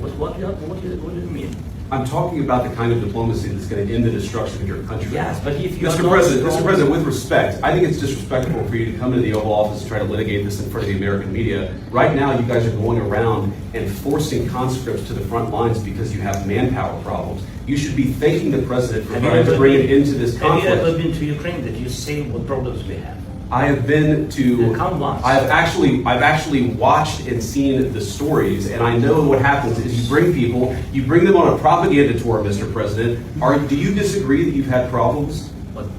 What do you mean? I'm talking about the kind of diplomacy that's going to end the destruction of your country. Yes, but if you Mr. President, with respect, I think it's disrespectful for you to come into the Oval Office and try to litigate this in front of the American media. Right now, you guys are going around and forcing conscripts to the front lines because you have manpower problems. You should be thanking the president for trying to bring it into this conflict. Have you ever been to Ukraine that you say what problems we have? I have been to. Come once. I've actually watched and seen the stories, and I know what happens is you bring people, you bring them on a propaganda tour, Mr. President. Do you disagree that you've had problems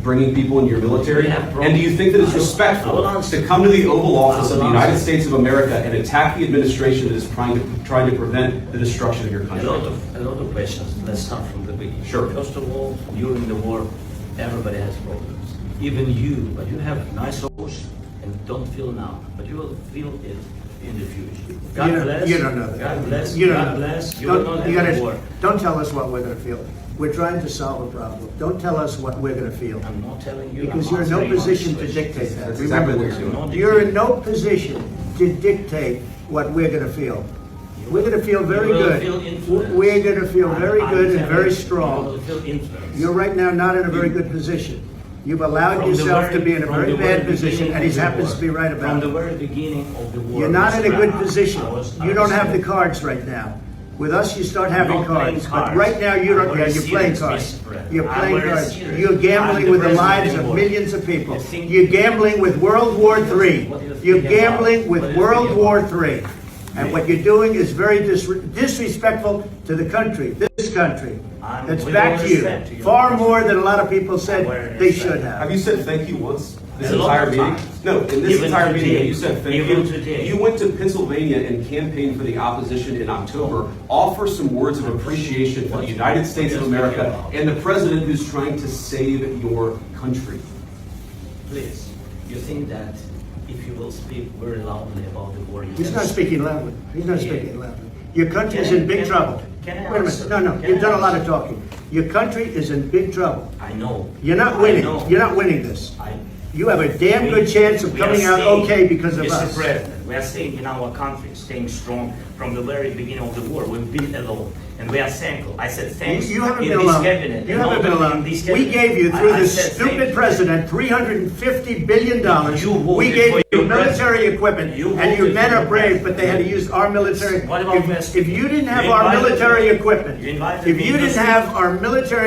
bringing people into your military? And do you think that it's respectful to come to the Oval Office of the United States of America and attack the administration that is trying to prevent the destruction of your country? A lot of questions. Let's start from the beginning. Sure. First of all, during the war, everybody has problems. Even you, but you have nice hopes and don't feel now, but you will feel it in the future. God bless. You don't know that. God bless. You don't God know. bless. You will not have a war. Don't tell us what we're going to feel. We're trying to solve a problem. Don't tell us what we're going to feel. I'm not telling you. Because you're in no position to dictate that. That's exactly what Remember you're that. doing. You're in no position to dictate what we're going to feel. We're going to feel very good. We're going to feel very good and very strong. You're right now not in a very good position. You've allowed yourself to be in a very bad position, and he happens to be right about it. From the very beginning of the war. You're not in a good position. You don't have the cards right now. With us, you start having cards. But right now, you don't. Yeah, you're playing cards. You're playing cards. You're gambling with the lives of millions of people. You're gambling with World War III. You're gambling with World War III. And what you're doing is very disrespectful to the country, this country. That's back to you. Far more than a lot of people said they should have. Have you said thank you once? This entire meeting? No, in this entire meeting, you said thank you. You went to Pennsylvania and campaigned for the opposition in October. Offer some words of appreciation for the United States of America and the president who's trying to save your country. Please, you think that if you will speak very loudly about the war, He's not speaking loudly. He's not speaking loudly. Your country is in big trouble. Wait a minute. No. You've done a lot of talking. Your country is in big trouble. I know. You're not winning. You're not winning this. You have a damn good chance of coming out okay because of us. Mr. President, we are staying in our country, staying strong from the very beginning of the war. We've been alone, and we are thankful. I said thanks. You haven't in been this alone. cabinet. You haven't been alone. We gave you, through this stupid president, $350 billion. We gave you military equipment, and your men are brave, but they had to use our military. If you didn't have our military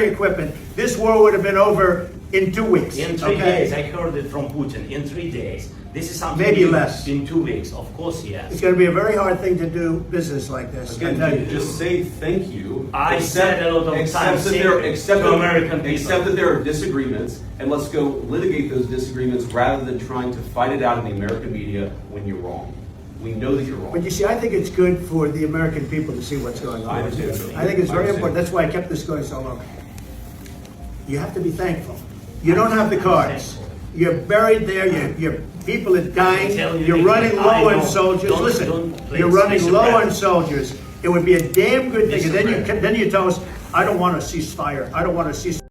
equipment, this war would have been over in 2 weeks. In 3 days, I heard it from Putin. In 3 days. This is something maybe less. In 2 weeks, of course, yes. It's going to be a very hard thing to do business like this. Again, just say thank you. I said a lot of times to American people. Accept that there are disagreements, and let's go litigate those disagreements rather than trying to fight it out in the American media when you're wrong. We know that you're wrong. But you see, I think it's good for the American people to see what's going on. I do. I think it's very important. That's why I kept this going so long. You have to be thankful. You don't have the cards. You're buried there. Your people are dying. You're running low on soldiers. Listen, you're running low on soldiers. It would be a damn good thing. And then you tell us, I don't want a ceasefire. I don't want a ceasefire.